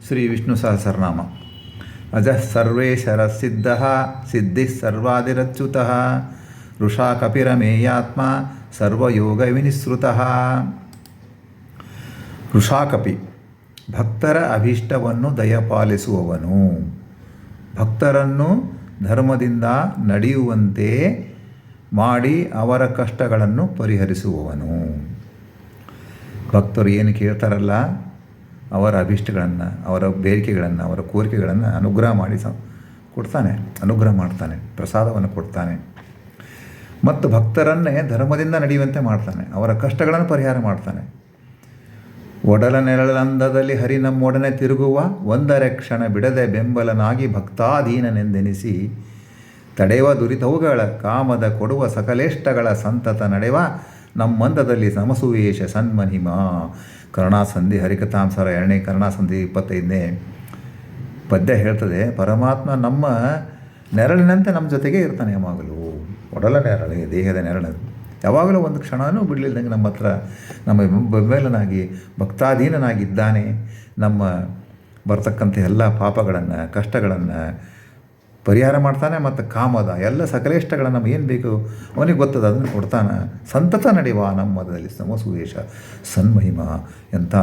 ಶ್ರೀ ವಿಷ್ಣು ಸಹಸ್ರನಾಮ. ಅಜಃ ಸರ್ವೇಶರ ಸಿದ್ಧ ಸಿದ್ಧಿ ಸರ್ವಾದಿರಚ್ಯುತಃ ಋಷಾ ಕಪಿರಮೇಯಾತ್ಮ ಸರ್ವಯೋಗ ವಿನಿಸೃತಃ. ಋಷಾಕಪಿ ಭಕ್ತರ ಅಭೀಷ್ಟವನ್ನು ದಯಪಾಲಿಸುವವನು, ಭಕ್ತರನ್ನು ಧರ್ಮದಿಂದ ನಡೆಯುವಂತೆ ಮಾಡಿ ಅವರ ಕಷ್ಟಗಳನ್ನು ಪರಿಹರಿಸುವವನು. ಭಕ್ತರು ಏನು ಕೇಳ್ತಾರಲ್ಲ ಅವರ ಅಭೀಷ್ಟಗಳನ್ನು, ಅವರ ಬೇಡಿಕೆಗಳನ್ನು, ಅವರ ಕೋರಿಕೆಗಳನ್ನು ಅನುಗ್ರಹ ಮಾಡಿ ಕೊಡ್ತಾನೆ, ಅನುಗ್ರಹ ಮಾಡ್ತಾನೆ, ಪ್ರಸಾದವನ್ನು ಕೊಡ್ತಾನೆ. ಮತ್ತು ಭಕ್ತರನ್ನೇ ಧರ್ಮದಿಂದ ನಡೆಯುವಂತೆ ಮಾಡ್ತಾನೆ, ಅವರ ಕಷ್ಟಗಳನ್ನು ಪರಿಹಾರ ಮಾಡ್ತಾನೆ. ಒಡಲ ನೆರಳಂದದಲ್ಲಿ ಹರಿ ನಮ್ಮೊಡನೆ ತಿರುಗುವ ಒಂದರೆ ಕ್ಷಣ ಬಿಡದೆ ಬೆಂಬಲನಾಗಿ ಭಕ್ತಾಧೀನನೆಂದೆನಿಸಿ ತಡೆಯುವ ದುರಿತವುಗಳ ಕಾಮದ ಕೊಡುವ ಸಕಲೇಷ್ಟಗಳ ಸಂತತ ನಡೆವ ನಮ್ಮಂದದಲ್ಲಿ ಸಮಸುವೇಶ ಸನ್ಮಹಿಮಾ. ಕರುಣಾಸಂಧಿ ಹರಿಕಥಾಂಸಾರ 2ನೇ ಕರುಣಾಸಂಧಿ 25ನೇ ಪದ್ಯ ಹೇಳ್ತದೆ, ಪರಮಾತ್ಮ ನಮ್ಮ ನೆರಳಿನಂತೆ ನಮ್ಮ ಜೊತೆಗೆ ಇರ್ತಾನೆ ಯಾವಾಗಲೂ. ಒಡಲ ನೆರಳು, ದೇಹದ ನೆರಳು ಯಾವಾಗಲೂ ಒಂದು ಕ್ಷಣವೂ ಬಿಡಲಿಲ್ದಂಗೆ ನಮ್ಮ ಹತ್ರ ನಮ್ಮ ಬೆಂಬಲನಾಗಿ ಭಕ್ತಾಧೀನನಾಗಿದ್ದಾನೆ. ನಮ್ಮ ಬರ್ತಕ್ಕಂಥ ಎಲ್ಲ ಪಾಪಗಳನ್ನು, ಕಷ್ಟಗಳನ್ನು ಪರಿಹಾರ ಮಾಡ್ತಾನೆ. ಮತ್ತು ಕಾಮದ ಎಲ್ಲ ಸಕಲೇಷ್ಟಗಳನ್ನು ನಮಗೆ ಏನು ಬೇಕು ಅವನಿಗೆ ಗೊತ್ತದ ಅದನ್ನು ಕೊಡ್ತಾನೆ. ಸಂತತ ನಡೆಯುವ ನಮ್ಮದಲ್ಲಿ ಸಮಸುವೇಶ ಸನ್ಮಹಿಮ. ಎಂಥ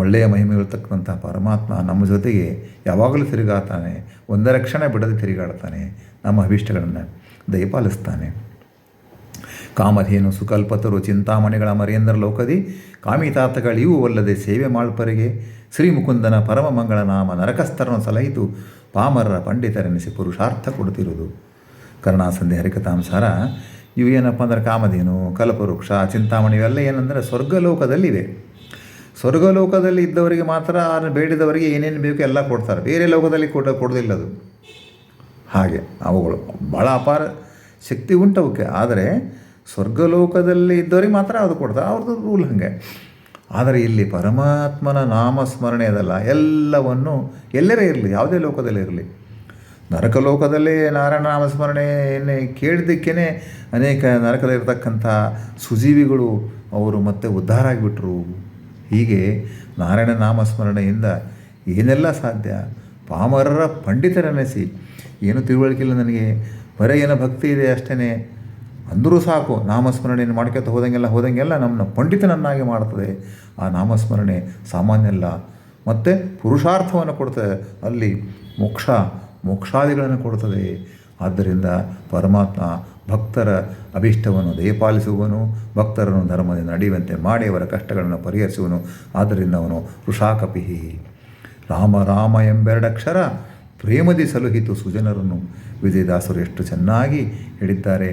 ಒಳ್ಳೆಯ ಮಹಿಮೆ ಇರತಕ್ಕಂಥ ಪರಮಾತ್ಮ ನಮ್ಮ ಜೊತೆಗೆ ಯಾವಾಗಲೂ ತಿರುಗಾತಾನೆ, ಒಂದರ ಕ್ಷಣ ಬಿಡದೆ ತಿರುಗಾಡ್ತಾನೆ, ನಮ್ಮ ಅಭೀಷ್ಟಗಳನ್ನು ದಯಪಾಲಿಸ್ತಾನೆ. ಕಾಮಧೇನು ಸುಕಲ್ಪತರು ಚಿಂತಾಮಣಿಗಳ ಮರೇಂದ್ರ ಲೋಕದಿ ಕಾಮಿತಾರ್ಥಗಳಿವು ಅಲ್ಲದೆ ಸೇವೆ ಮಾಳ್ಪರಿಗೆ ಶ್ರೀ ಮುಕುಂದನ ಪರಮ ಮಂಗಳ ನಾಮ ನರಕಸ್ತರನ್ನು ಸಲಹಿತು ಪಾಮರರ ಪಂಡಿತರೆನಿಸಿ ಪುರುಷಾರ್ಥ ಕೊಡುತ್ತಿರುವುದು. ಕರುಣಾಸಂಧಿ ಹರಿಕಥಾಂಸಾರ ಇವು ಏನಪ್ಪ ಅಂದರೆ ಕಾಮಧೇನು, ಕಲ್ಪವೃಕ್ಷ, ಚಿಂತಾಮಣಿ ಇವೆಲ್ಲ ಏನಂದರೆ ಸ್ವರ್ಗಲೋಕದಲ್ಲಿವೆ. ಸ್ವರ್ಗಲೋಕದಲ್ಲಿ ಇದ್ದವರಿಗೆ ಮಾತ್ರ ಬೇಡಿದವರಿಗೆ ಏನೇನು ಬೇಕು ಎಲ್ಲ ಕೊಡ್ತಾರೆ, ಬೇರೆ ಲೋಕದಲ್ಲಿ ಕೊಡೋದಿಲ್ಲ ಅದು. ಹಾಗೆ ಅವುಗಳು ಭಾಳ ಅಪಾರ ಶಕ್ತಿ ಉಂಟು ಅವಕ್ಕೆ. ಆದರೆ ಸ್ವರ್ಗಲೋಕದಲ್ಲಿ ಇದ್ದವರಿಗೆ ಮಾತ್ರ ಅದು ಕೊಡ್ತಾರೆ, ಅವ್ರದ್ದು ರೂಲ್ ಹಾಗೆ. ಆದರೆ ಇಲ್ಲಿ ಪರಮಾತ್ಮನ ನಾಮಸ್ಮರಣೆ ಅದಲ್ಲ, ಎಲ್ಲವನ್ನು ಎಲ್ಲರೇ ಇರಲಿ, ಯಾವುದೇ ಲೋಕದಲ್ಲೇ ಇರಲಿ. ನರಕಲೋಕದಲ್ಲೇ ನಾರಾಯಣ ನಾಮಸ್ಮರಣೆ ಕೇಳಿದ್ದಕ್ಕೇ ಅನೇಕ ನರಕದಲ್ಲಿರ್ತಕ್ಕಂಥ ಸುಜೀವಿಗಳು ಅವರು ಮತ್ತೆ ಉದ್ಧಾರ ಆಗಿಬಿಟ್ರು. ಹೀಗೆ ನಾರಾಯಣ ನಾಮಸ್ಮರಣೆಯಿಂದ ಏನೆಲ್ಲ ಸಾಧ್ಯ. ಪಾಮರರ ಪಂಡಿತರೆನಿಸಿ, ಏನು ತಿಳುವಳಿಕೆಯಿಲ್ಲ ನನಗೆ, ಬರೀ ಏನೋ ಭಕ್ತಿ ಇದೆ ಅಷ್ಟೇ ಅಂದರೂ ಸಾಕು, ನಾಮಸ್ಮರಣೆಯನ್ನು ಮಾಡ್ಕೊತ ಹೋದಂಗೆಲ್ಲ ನಮ್ಮನ್ನು ಪಂಡಿತನನ್ನಾಗಿ ಮಾಡ್ತದೆ. ಆ ನಾಮಸ್ಮರಣೆ ಸಾಮಾನ್ಯ ಅಲ್ಲ, ಮತ್ತು ಪುರುಷಾರ್ಥವನ್ನು ಕೊಡ್ತದೆ, ಅಲ್ಲಿ ಮೋಕ್ಷಾದಿಗಳನ್ನು ಕೊಡ್ತದೆ. ಆದ್ದರಿಂದ ಪರಮಾತ್ಮ ಭಕ್ತರ ಅಭೀಷ್ಟವನ್ನು ದಯಪಾಲಿಸುವನು, ಭಕ್ತರನ್ನು ಧರ್ಮದಿಂದ ನಡೆಯುವಂತೆ ಮಾಡಿ ಅವರ ಕಷ್ಟಗಳನ್ನು ಪರಿಹರಿಸುವನು. ಆದ್ದರಿಂದ ಅವನು ಋಷಾಕಪಿಹಿ. ರಾಮ ರಾಮ ಎಂಬೆರಡಕ್ಷರ ಪ್ರೇಮದಿ ಸಲುಹಿತು ಸುಜನರನ್ನು. ವಿಜಯದಾಸರು ಎಷ್ಟು ಚೆನ್ನಾಗಿ ಹೇಳಿದ್ದಾರೆ.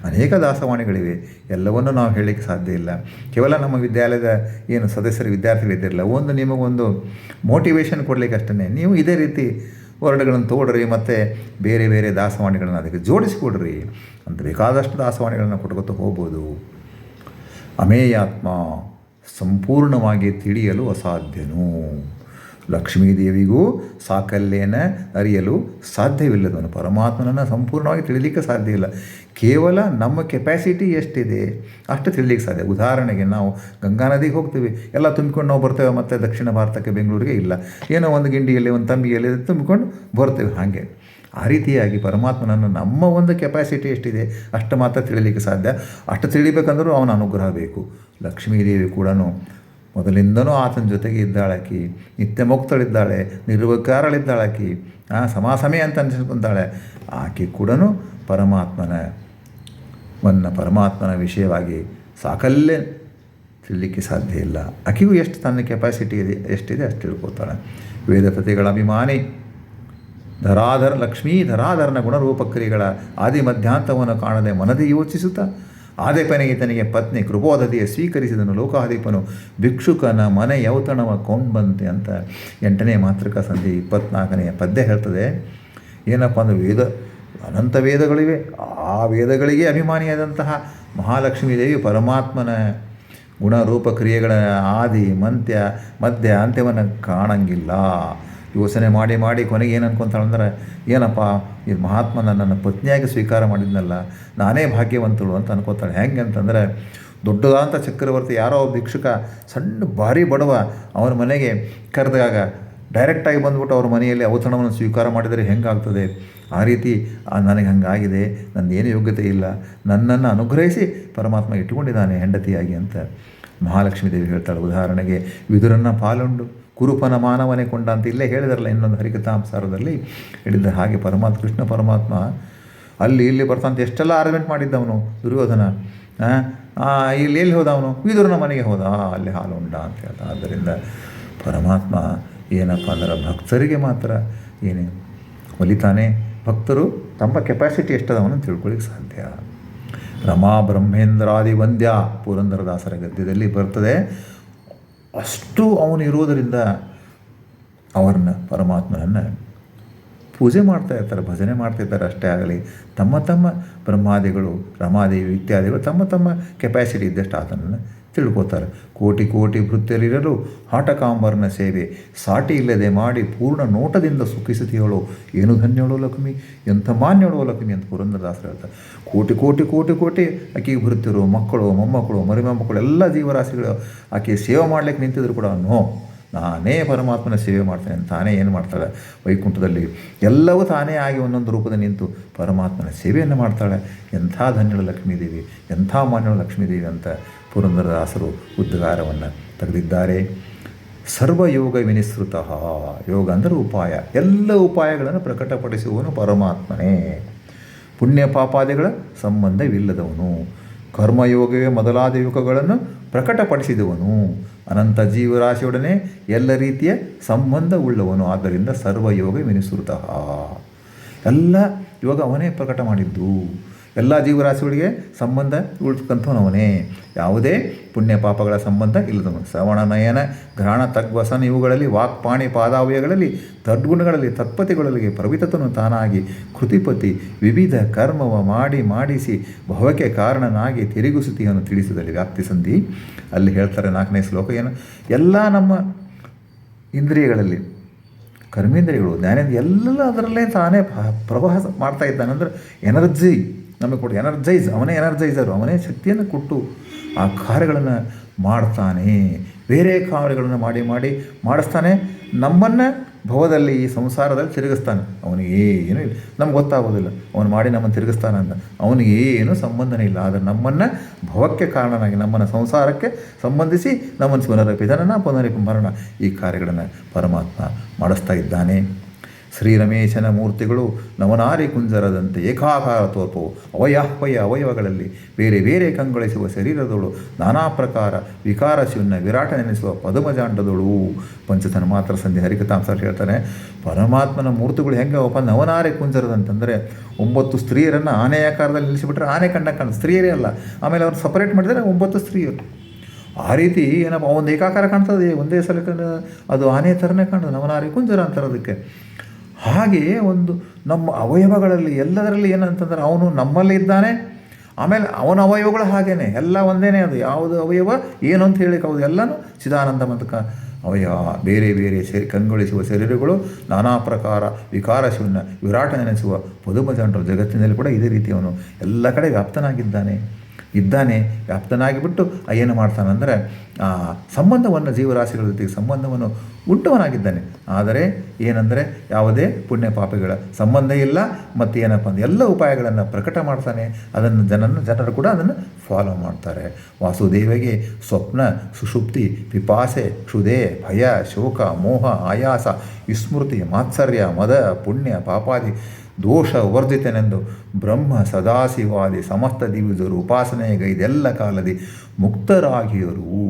ಅನೇಕ ದಾಸವಾಣಿಗಳಿವೆ, ಎಲ್ಲವನ್ನೂ ನಾವು ಹೇಳಲಿಕ್ಕೆ ಸಾಧ್ಯ ಇಲ್ಲ. ಕೇವಲ ನಮ್ಮ ವಿದ್ಯಾಲಯದ ಏನು ಸದಸ್ಯರು ವಿದ್ಯಾರ್ಥಿಗಳಿದ್ದಿರಲ್ಲ, ಒಂದು ನಿಮಗೊಂದು ಮೋಟಿವೇಶನ್ ಕೊಡಲಿಕ್ಕೆ ಅಷ್ಟೇ. ನೀವು ಇದೇ ರೀತಿ ವರ್ಡ್ಗಳನ್ನು ತೋಡ್ರಿ, ಮತ್ತು ಬೇರೆ ಬೇರೆ ದಾಸವಾಣಿಗಳನ್ನು ಅದಕ್ಕೆ ಜೋಡಿಸಿಕೊಡ್ರಿ ಅಂತ ಬೇಕಾದಷ್ಟು ದಾಸವಾಣಿಗಳನ್ನು ಕೊಟ್ಕೊತ ಹೋಗ್ಬೋದು. ಅಮೇಯಾತ್ಮ ಸಂಪೂರ್ಣವಾಗಿ ತಿಳಿಯಲು ಅಸಾಧ್ಯನು. ಲಕ್ಷ್ಮೀದೇವಿಗೂ ಸಾಕಲ್ಯನ ಅರಿಯಲು ಸಾಧ್ಯವಿಲ್ಲದವನು. ಪರಮಾತ್ಮನನ್ನು ಸಂಪೂರ್ಣವಾಗಿ ತಿಳಿಲಿಕ್ಕೆ ಸಾಧ್ಯ ಇಲ್ಲ. ಕೇವಲ ನಮ್ಮ ಕೆಪ್ಯಾಸಿಟಿ ಎಷ್ಟಿದೆ ಅಷ್ಟು ತಿಳಿಲಿಕ್ಕೆ ಸಾಧ್ಯ. ಉದಾಹರಣೆಗೆ ನಾವು ಗಂಗಾ ನದಿಗೆ ಹೋಗ್ತೀವಿ, ಎಲ್ಲ ತುಂಬಿಕೊಂಡು ನಾವು ಬರ್ತೇವೆ. ಮತ್ತು ದಕ್ಷಿಣ ಭಾರತಕ್ಕೆ ಬೆಂಗಳೂರಿಗೆ ಇಲ್ಲ, ಏನೋ ಒಂದು ಗಿಂಡಿಯಲ್ಲಿ ಒಂದು ತಂಬಿಯಲ್ಲಿ ತುಂಬಿಕೊಂಡು ಬರ್ತೇವೆ. ಹಾಗೆ ಆ ರೀತಿಯಾಗಿ ಪರಮಾತ್ಮನನ್ನು ನಮ್ಮ ಒಂದು ಕೆಪ್ಯಾಸಿಟಿ ಎಷ್ಟಿದೆ ಅಷ್ಟು ಮಾತ್ರ ತಿಳಿಲಿಕ್ಕೆ ಸಾಧ್ಯ. ಅಷ್ಟು ತಿಳಿಬೇಕಂದ್ರೂ ಅವನ ಅನುಗ್ರಹ ಬೇಕು. ಲಕ್ಷ್ಮೀದೇವಿ ಕೂಡ ಮೊದಲಿಂದನೂ ಆತನ ಜೊತೆಗೆ ಇದ್ದಾಳಾಕಿ, ನಿತ್ಯ ಮುಕ್ತಳಿದ್ದಾಳೆ, ನಿರ್ವಿಕಾರಳಿದ್ದಾಳಾಕಿ, ಸಮಾಸಮೆ ಅಂತ ಅನಿಸ್ಕೊಂತಾಳೆ. ಆಕೆ ಕೂಡ ಪರಮಾತ್ಮನ ವಿಷಯವಾಗಿ ಸಾಕಲ್ಲೇ ತಿಳಿಲಿಕ್ಕೆ ಸಾಧ್ಯ ಇಲ್ಲ. ಆಕೆಗೂ ಎಷ್ಟು ತನ್ನ ಕೆಪಾಸಿಟಿ ಇದೆ ಎಷ್ಟಿದೆ ಅಷ್ಟು ತಿಳ್ಕೊತಾಳೆ. ವೇದಪತಿಗಳ ಅಭಿಮಾನಿ ಲಕ್ಷ್ಮೀಧರಾಧರನ ಗುಣರೂಪಕ್ರಿಯೆಗಳ ಆದಿ ಮಧ್ಯಾಂತವನ್ನು ಕಾಣದೆ ಮನದಿ ಯೋಚಿಸುತ್ತಾ ಆದಿಪನಿಗೆ ತನಗೆ ಪತ್ನಿ ಕೃಪೋದತಿಯ ಸ್ವೀಕರಿಸಿದನು. ಲೋಕಾಧಿಪನು ಭಿಕ್ಷುಕನ ಮನೆ ಯೌತಣವ ಕೊಂಡ್ಬಂತೆ ಅಂತ 8ನೇ ಮಾತೃಕಾ ಸಂಧಿ 24ನೇ ಪದ್ಯ ಹೇಳ್ತದೆ. ಏನಪ್ಪ ಅಂದರೆ ಅನಂತ ವೇದಗಳಿವೆ, ಆ ವೇದಗಳಿಗೆ ಅಭಿಮಾನಿಯಾದಂತಹ ಮಹಾಲಕ್ಷ್ಮೀ ದೇವಿ ಪರಮಾತ್ಮನ ಗುಣರೂಪ ಕ್ರಿಯೆಗಳ ಆದಿ ಮಧ್ಯ ಅಂತ್ಯವನ್ನು ಕಾಣಂಗಿಲ್ಲ. ಯೋಚನೆ ಮಾಡಿ ಕೊನೆಗೆ ಏನು ಅನ್ಕೊತಾಳಂದ್ರೆ, ಏನಪ್ಪ ಈ ಮಹಾತ್ಮ ನನ್ನ ಪತ್ನಿಯಾಗಿ ಸ್ವೀಕಾರ ಮಾಡಿದ್ನಲ್ಲ, ನಾನೇ ಭಾಗ್ಯವಂತಳು ಅಂತ ಅನ್ಕೋತಾಳೆ. ಹೆಂಗೆ ಅಂತಂದರೆ, ದೊಡ್ಡದಾದಂಥ ಚಕ್ರವರ್ತಿ ಯಾರೋ ಭಿಕ್ಷುಕ ಸಣ್ಣ ಭಾರಿ ಬಡವ ಅವನ ಮನೆಗೆ ಕರೆದಾಗ ಡೈರೆಕ್ಟಾಗಿ ಬಂದ್ಬಿಟ್ಟು ಅವ್ರ ಮನೆಯಲ್ಲಿ ಔತಣವನ್ನು ಸ್ವೀಕಾರ ಮಾಡಿದರೆ ಹೆಂಗಾಗ್ತದೆ? ಆ ರೀತಿ ನನಗೆ ಹಂಗಾಗಿದೆ, ನನ್ನದೇನು ಯೋಗ್ಯತೆ ಇಲ್ಲ, ನನ್ನನ್ನು ಅನುಗ್ರಹಿಸಿ ಪರಮಾತ್ಮ ಇಟ್ಟುಕೊಂಡಿದ್ದಾನೆ ಹೆಂಡತಿಯಾಗಿ ಅಂತ ಮಹಾಲಕ್ಷ್ಮೀ ದೇವಿ ಹೇಳ್ತಾಳೆ. ಉದಾಹರಣೆಗೆ ವಿದುರನ್ನ ಪಾಲುಂಡು ಕುರುಪನ ಮಾನವನೇ ಕೊಂಡ ಅಂತ ಇಲ್ಲೇ ಹೇಳಿದಾರಲ್ಲ ಇನ್ನೊಂದು ಹರಿಕಥಾಂಸಾರದಲ್ಲಿ ಹೇಳಿದ್ದ ಹಾಗೆ ಕೃಷ್ಣ ಪರಮಾತ್ಮ ಅಲ್ಲಿ ಇಲ್ಲಿ ಬರ್ತಾನಂತ ಎಷ್ಟೆಲ್ಲ ಆರ್ಗ್ಯುಮೆಂಟ್ ಮಾಡಿದ್ದವನು ದುರ್ಯೋಧನ. ಇಲ್ಲಿ ಎಲ್ಲಿ ಹೋದ ಅವನು? ವಿದುರನ ಮನೆಗೆ ಹೋದ, ಅಲ್ಲಿ ಹಾಲು ಉಂಡ ಅಂತ ಹೇಳ್ದ. ಆದ್ದರಿಂದ ಪರಮಾತ್ಮ ಏನಪ್ಪ ಅಂದ್ರೆ ಭಕ್ತರಿಗೆ ಮಾತ್ರ ಏನೇ ಒಲಿತಾನೆ. ಭಕ್ತರು ತಮ್ಮ ಕೆಪಾಸಿಟಿ ಎಷ್ಟದವನು ತಿಳ್ಕೊಳ್ಳಿಕ್ಕೆ ಸಾಧ್ಯ. ರಮಾ ಬ್ರಹ್ಮೇಂದ್ರಾದಿ ವಂದ್ಯ ಪುರಂದರದಾಸರ ಗದ್ಯದಲ್ಲಿ ಬರ್ತದೆ. ಅಷ್ಟು ಅವನು ಇರೋದರಿಂದ ಅವರನ್ನ ಪರಮಾತ್ಮನನ್ನು ಪೂಜೆ ಮಾಡ್ತಾ ಇರ್ತಾರೆ, ಭಜನೆ ಮಾಡ್ತಿರ್ತಾರೆ. ಅಷ್ಟೇ ಆಗಲಿ ತಮ್ಮ ತಮ್ಮ ಬ್ರಹ್ಮಾದಿಗಳು ರಮಾದೇವಿ ಇತ್ಯಾದಿಗಳು ತಮ್ಮ ತಮ್ಮ ಕೆಪಾಸಿಟಿ ಇದ್ದಷ್ಟು ಆತನನ್ನು ತಿಳ್ಕೋತಾರೆ. ಕೋಟಿ ಕೋಟಿ ಭೃತ್ಯರಿರಲು ಹಾಟಕಾಂಬರನ ಸೇವೆ ಸಾಟಿ ಇಲ್ಲದೆ ಮಾಡಿ ಪೂರ್ಣ ನೋಟದಿಂದ ಸುಖಿಸುತ್ತೀಯಳು, ಏನು ಧನ್ಯಳೋ ಲಕ್ಷ್ಮಿ, ಎಂಥ ಮಾನ್ಯಳೋ ಲಕ್ಷ್ಮಿ ಅಂತ ಪುರಂದರದಾಸರು ಹೇಳ್ತಾರೆ. ಕೋಟಿ ಕೋಟಿ ಕೋಟಿ ಕೋಟಿ ಆಕೆಗೆ ಭೃತ್ಯರು, ಮಕ್ಕಳು, ಮೊಮ್ಮಕ್ಕಳು, ಮರಿಮೊಮ್ಮಕ್ಕಳು ಎಲ್ಲ ಜೀವರಾಶಿಗಳು ಆಕೆ ಸೇವೆ ಮಾಡಲಿಕ್ಕೆ ನಿಂತಿದ್ರು ಕೂಡ ನಾನೇ ಪರಮಾತ್ಮನ ಸೇವೆ ಮಾಡ್ತೇನೆ ಅಂತ ತಾನೇ ಏನು ಮಾಡ್ತಾಳೆ ವೈಕುಂಠದಲ್ಲಿ ಎಲ್ಲವೂ ತಾನೇ ಆಗಿ ಒಂದೊಂದು ರೂಪದಲ್ಲಿ ನಿಂತು ಪರಮಾತ್ಮನ ಸೇವೆಯನ್ನು ಮಾಡ್ತಾಳೆ. ಎಂಥ ಧನ್ಯಳು ಲಕ್ಷ್ಮೀದೇವಿ, ಎಂಥ ಮಾನ್ಯಳು ಲಕ್ಷ್ಮೀದೇವಿ ಅಂತ ಪುರಂದರದಾಸರು ಉದ್ಗಾರವನ್ನು ತೆಗೆದಿದ್ದಾರೆ. ಸರ್ವಯೋಗ ವಿನಿಸೃತ, ಯೋಗ ಅಂದರೆ ಉಪಾಯ, ಎಲ್ಲ ಉಪಾಯಗಳನ್ನು ಪ್ರಕಟಪಡಿಸುವವನು ಪರಮಾತ್ಮನೇ. ಪುಣ್ಯ ಪಾಪಾದಿಗಳ ಸಂಬಂಧವಿಲ್ಲದವನು, ಕರ್ಮಯೋಗವೇ ಮೊದಲಾದ ಯುಗಗಳನ್ನು ಪ್ರಕಟಪಡಿಸಿದವನು, ಅನಂತ ಜೀವರಾಶಿಯೊಡನೆ ಎಲ್ಲ ರೀತಿಯ ಸಂಬಂಧವುಳ್ಳವನು. ಆದ್ದರಿಂದ ಸರ್ವಯೋಗ ವಿನಿಸೃತ, ಎಲ್ಲ ಯೋಗ ಅವನೇ ಪ್ರಕಟ ಮಾಡಿದ್ದು. ಎಲ್ಲ ಜೀವರಾಶಿಗಳಿಗೆ ಸಂಬಂಧ ಉಳ್ತಕ್ಕಂಥವನವನೇ, ಯಾವುದೇ ಪುಣ್ಯ ಪಾಪಗಳ ಸಂಬಂಧ ಇಲ್ಲದವನು. ಶ್ರವಣ ನಯನ ಘ್ರಾಣ ತಗ್ವಸನ ಇವುಗಳಲ್ಲಿ ವಾಕ್ಪಾಣಿ ಪಾದಾವಯಗಳಲ್ಲಿ ತದ್ಗುಣಗಳಲ್ಲಿ ತತ್ಪತಿಗಳಲ್ಲಿ ಪ್ರವಿತತನು ತಾನಾಗಿ ಕೃತಿಪತಿ ವಿವಿಧ ಕರ್ಮವ ಮಾಡಿಸಿ ಭವಕ್ಕೆ ಕಾರಣನಾಗಿ ತಿರುಗಿಸುತ್ತಿಯನ್ನು ತಿಳಿಸಿದಲ್ಲಿ ವ್ಯಾಪ್ತಿ ಸಂಧಿ ಅಲ್ಲಿ ಹೇಳ್ತಾರೆ 4ನೇ ಶ್ಲೋಕ. ಏನು ಎಲ್ಲ ನಮ್ಮ ಇಂದ್ರಿಯಗಳಲ್ಲಿ ಕರ್ಮೇಂದ್ರಿಯಗಳು ಜ್ಞಾನೇಂದ್ರಿಯ ಎಲ್ಲ ಅದರಲ್ಲೇ ತಾನೇ ಪ್ರವಾಹ ಮಾಡ್ತಾ ಇದ್ದಾನೆ. ಅಂದರೆ ಎನರ್ಜಿ ನಮಗೆ ಕೊಟ್ಟು ಎನರ್ಜೈಸ್, ಅವನೇ ಎನರ್ಜೈಸರು, ಅವನೇ ಶಕ್ತಿಯನ್ನು ಕೊಟ್ಟು ಆ ಕಾರ್ಯಗಳನ್ನು ಮಾಡ್ತಾನೆ. ಬೇರೆ ಕಾರ್ಯಗಳನ್ನು ಮಾಡಿಸ್ತಾನೆ. ನಮ್ಮನ್ನು ಭವದಲ್ಲಿ ಈ ಸಂಸಾರದಲ್ಲಿ ತಿರುಗಿಸ್ತಾನೆ. ಅವನಿಗೆ ಏನೂ ಇಲ್ಲ, ನಮ್ಗೆ ಗೊತ್ತಾಗೋದಿಲ್ಲ ಅವನು ಮಾಡಿ ನಮ್ಮನ್ನು ತಿರುಗಿಸ್ತಾನೆ ಅಂತ. ಅವನಿಗೆ ಏನೂ ಸಂಬಂಧನೇ ಇಲ್ಲ. ಆದರೆ ನಮ್ಮನ್ನು ಭವಕ್ಕೆ ಕಾರಣನಾಗಿ ನಮ್ಮನ್ನು ಸಂಸಾರಕ್ಕೆ ಸಂಬಂಧಿಸಿ ನಮ್ಮನ್ನು ಪುನರಪಿ ಜನನ ಪುನರಪಿ ಮರಣ ಈ ಕಾರ್ಯಗಳನ್ನು ಪರಮಾತ್ಮ ಮಾಡಿಸ್ತಾ ಇದ್ದಾನೆ. ಶ್ರೀರಮೇಶನ ಮೂರ್ತಿಗಳು ನವನಾರಿ ಕುಂಜರದಂತೆ ಏಕಾಕಾರ ತೋರ್ಪವು ಅವಯವಗಳಲ್ಲಿ ಬೇರೆ ಬೇರೆ ಕಂಗೊಳಿಸುವ ಶರೀರದಳು ನಾನಾ ಪ್ರಕಾರ ವಿಕಾರಶೂನ್ಯ ವಿರಾಟ ನೆನೆಸುವ ಪದುಮಜಾಂಡದಳು. ಪಂಚತನ ಮಾತ್ರ ಸಂಧಿ ಹರಿಕಥಾಂಸ ಹೇಳ್ತಾನೆ. ಪರಮಾತ್ಮನ ಮೂರ್ತಿಗಳು ಹೆಂಗೆ ನವನಾರಿ ಕುಂಜರದಂತಂದರೆ 9 ಸ್ತ್ರೀಯರನ್ನು ಆನೆ ಆಕಾರದಲ್ಲಿ ನಿಲ್ಲಿಸಿಬಿಟ್ರೆ ಆನೆ ಕಂಡ ಸ್ತ್ರೀಯರೇ ಅಲ್ಲ, ಆಮೇಲೆ ಅವ್ರು ಸಪರೇಟ್ ಮಾಡಿದರೆ 9 ಸ್ತ್ರೀಯರು. ಆ ರೀತಿ ಏನಪ್ಪ ಒಂದು ಏಕಾಕಾರ ಕಾಣ್ತದೆ, ಒಂದೇ ಸಲಕ್ಕೆ ಅದು ಆನೆ ಥರನೇ ಕಾಣ್ತದೆ, ನವನಾರಿ ಕುಂಜರ ಅಂತಾರದಕ್ಕೆ. ಹಾಗೆಯೇ ಒಂದು ನಮ್ಮ ಅವಯವಗಳಲ್ಲಿ ಎಲ್ಲದರಲ್ಲಿ ಏನಂತಂದ್ರೆ ಅವನು ನಮ್ಮಲ್ಲಿ ಇದ್ದಾನೆ. ಆಮೇಲೆ ಅವನ ಅವಯವಗಳು ಹಾಗೇನೆ ಎಲ್ಲ ಒಂದೇನೇ. ಅದು ಯಾವುದು ಅವಯವ ಏನು ಅಂತ ಹೇಳಿಕ್ಕೆ ಹೌದು, ಎಲ್ಲನೂ ಚಿದಾನಂದ ಮತ್ತು ಅವಯವ ಬೇರೆ ಬೇರೆ ಕಂಗೊಳಿಸುವ ಶರೀರಗಳು ನಾನಾ ಪ್ರಕಾರ ವಿಕಾರಶೂನ್ಯ ವಿರಾಟ ನೆನೆಸುವ ಪದುಮಜಂಟರು. ಜಗತ್ತಿನಲ್ಲಿ ಕೂಡ ಇದೇ ರೀತಿ ಅವನು ಎಲ್ಲ ಕಡೆ ವ್ಯಾಪ್ತನಾಗಿದ್ದಾನೆ. ವ್ಯಾಪ್ತನಾಗಿಬಿಟ್ಟು ಏನು ಮಾಡ್ತಾನಂದರೆ ಆ ಸಂಬಂಧವನ್ನು ಜೀವರಾಶಿಗಳ ಜೊತೆಗೆ ಸಂಬಂಧವನ್ನು ಉಂಟವನಾಗಿದ್ದಾನೆ. ಆದರೆ ಏನಂದರೆ ಯಾವುದೇ ಪುಣ್ಯ ಪಾಪಗಳ ಸಂಬಂಧ ಇಲ್ಲ. ಮತ್ತು ಏನಪ್ಪ ಅಂದರೆ ಎಲ್ಲ ಉಪಾಯಗಳನ್ನು ಪ್ರಕಟ ಮಾಡ್ತಾನೆ. ಅದನ್ನು ಜನರು ಕೂಡ ಅದನ್ನು ಫಾಲೋ ಮಾಡ್ತಾರೆ. ವಾಸುದೇವಗೆ ಸ್ವಪ್ನ ಸುಷುಪ್ತಿ ಪಿಪಾಸೆ ಕ್ಷುಧೆ ಭಯ ಶೋಕ ಮೋಹ ಆಯಾಸ ವಿಸ್ಮೃತಿ ಮಾತ್ಸರ್ಯ ಮದ ಪುಣ್ಯ ಪಾಪಾದಿ ದೋಷ ವರ್ಜಿತನೆಂದು ಬ್ರಹ್ಮ ಸದಾಶಿವಾದಿ ಸಮಸ್ತ ದಿವ್ಯರು ಉಪಾಸನೆಗೈದೆಲ್ಲ ಕಾಲದಿ ಮುಕ್ತರಾಗಿಯರು.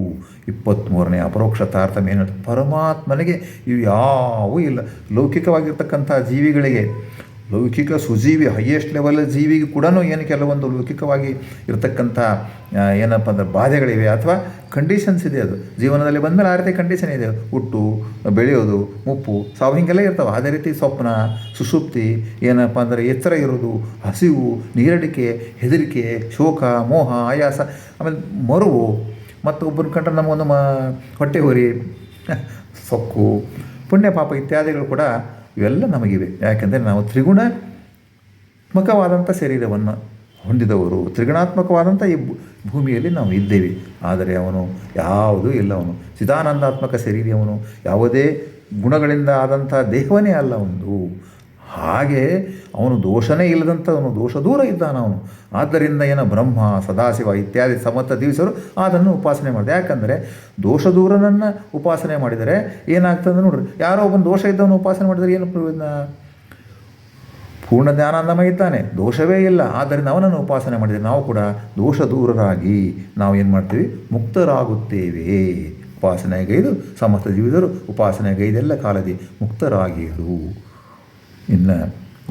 23ನೇ ಅಪರೋಕ್ಷ ತಾರತಮ್ಯ ಏನು? ಪರಮಾತ್ಮನಿಗೆ ಇವು ಯಾವೂ ಇಲ್ಲ. ಲೌಕಿಕವಾಗಿರ್ತಕ್ಕಂಥ ಜೀವಿಗಳಿಗೆ, ಲೌಕಿಕ ಸುಜೀವಿ ಹೈಯೆಸ್ಟ್ ಲೆವೆಲ್ ಜೀವಿಗೆ ಕೂಡ ಏನು ಕೆಲವೊಂದು ಲೌಕಿಕವಾಗಿ ಇರತಕ್ಕಂಥ ಏನಪ್ಪ ಅಂದ್ರೆ ಬಾಧೆಗಳಿವೆ ಅಥವಾ ಕಂಡೀಷನ್ಸ್ ಇದೆ. ಅದು ಜೀವನದಲ್ಲಿ ಬಂದಮೇಲೆ ಆ ರೀತಿ ಕಂಡೀಷನ್ ಇದೆ. ಹುಟ್ಟು, ಬೆಳೆಯೋದು, ಮುಪ್ಪು, ಸಾವು ಹೀಗೆಲ್ಲ ಇರ್ತವೆ. ಅದೇ ರೀತಿ ಸ್ವಪ್ನ ಸುಷುಪ್ತಿ ಏನಪ್ಪ ಅಂದರೆ ಎಚ್ಚರ ಇರೋದು, ಹಸಿವು, ನೀರಡಿಕೆ, ಹೆದರಿಕೆ, ಶೋಕ, ಮೋಹ, ಆಯಾಸ, ಆಮೇಲೆ ಮರುವು, ಮತ್ತು ಒಬ್ಬನ ಕಂಡ್ರೆ ನಮಗೊಂದು ಹೊಟ್ಟೆ ಹೊರಿ, ಸೊಕ್ಕು, ಪುಣ್ಯ ಪಾಪ ಇತ್ಯಾದಿಗಳು ಕೂಡ ಇವೆಲ್ಲ ನಮಗಿವೆ. ಯಾಕೆಂದರೆ ನಾವು ತ್ರಿಗುಣಾತ್ಮಕವಾದಂಥ ಶರೀರವನ್ನು ಹೊಂದಿದವರು, ತ್ರಿಗುಣಾತ್ಮಕವಾದಂಥ ಈ ಭೂಮಿಯಲ್ಲಿ ನಾವು ಇದ್ದೇವೆ. ಆದರೆ ಅವನು ಯಾವುದೂ ಇಲ್ಲ. ಅವನು ಚಿದಾನಂದಾತ್ಮಕ ಶರೀರ. ಅವನು ಯಾವುದೇ ಗುಣಗಳಿಂದ ಆದಂಥ ದೇಹವೇ ಅಲ್ಲ ಒಂದು. ಹಾಗೆ ಅವನು ದೋಷನೇ ಇಲ್ಲದಂಥವನು, ದೋಷ ದೂರ ಇದ್ದಾನ ಅವನು. ಆದ್ದರಿಂದ ಏನ ಬ್ರಹ್ಮ ಸದಾಶಿವ ಇತ್ಯಾದಿ ಸಮರ್ಥ ದಿವಸರು ಅದನ್ನು ಉಪಾಸನೆ ಮಾಡಿದೆ. ಯಾಕಂದರೆ ದೋಷ ದೂರನನ್ನು ಉಪಾಸನೆ ಮಾಡಿದರೆ ಏನಾಗ್ತದೆ ನೋಡ್ರಿ, ಯಾರೋ ಒಬ್ಬನ ದೋಷ ಇದ್ದವನು ಉಪಾಸನೆ ಮಾಡಿದರೆ ಏನು ಪ್ರಯೋಜನ? ಪೂರ್ಣ ಜ್ಞಾನಾನಂದಮಯ ಇದ್ದಾನೆ, ದೋಷವೇ ಇಲ್ಲ. ಆದ್ದರಿಂದ ಅವನನ್ನು ಉಪಾಸನೆ ಮಾಡಿದರೆ ನಾವು ಕೂಡ ದೋಷ ದೂರರಾಗಿ ನಾವು ಏನು ಮಾಡ್ತೀವಿ, ಮುಕ್ತರಾಗುತ್ತೇವೆ. ಉಪಾಸನೆಗೈದು ಸಮಸ್ತ ಜೀವಿದರು ಉಪಾಸನೆಗೈದೆಲ್ಲ ಕಾಲದಿ ಮುಕ್ತರಾಗಿರು. ಇನ್ನು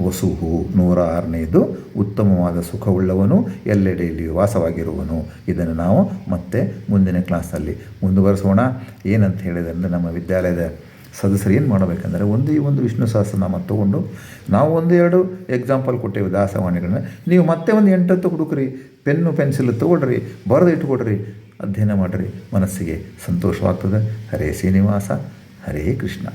ವಸುಹು 106ನೇದು, ಉತ್ತಮವಾದ ಸುಖವುಳ್ಳವನು ಎಲ್ಲೆಡೆಯಲ್ಲಿ ವಾಸವಾಗಿರುವನು. ಇದನ್ನು ನಾವು ಮತ್ತೆ ಮುಂದಿನ ಕ್ಲಾಸಲ್ಲಿ ಮುಂದುವರಿಸೋಣ. ಏನಂತ ಹೇಳಿದರೆ, ನಮ್ಮ ವಿದ್ಯಾಲಯದ ಸದಸ್ಯರು ಏನು ಮಾಡಬೇಕಂದ್ರೆ, ಒಂದು ವಿಷ್ಣು ಸಹಸ್ರನಾಮ ತೊಗೊಂಡು ನಾವು 1-2 ಎಕ್ಸಾಂಪಲ್ ಕೊಟ್ಟೇವೆ ದಾಸವಾಣಿಗಳನ್ನ. ನೀವು ಮತ್ತೆ ಒಂದು 8 ಹುಡುಕ್ರಿ, ಪೆನ್ನು ಪೆನ್ಸಿಲ್ ತೊಗೊಳ್ರಿ, ಬರೆದು ಇಟ್ಕೊಡ್ರಿ, ಅಧ್ಯಯನ ಮಾಡಿರಿ, ಮನಸ್ಸಿಗೆ ಸಂತೋಷವಾಗ್ತದೆ. ಹರೇ ಶ್ರೀನಿವಾಸ, ಹರೇ ಕೃಷ್ಣ.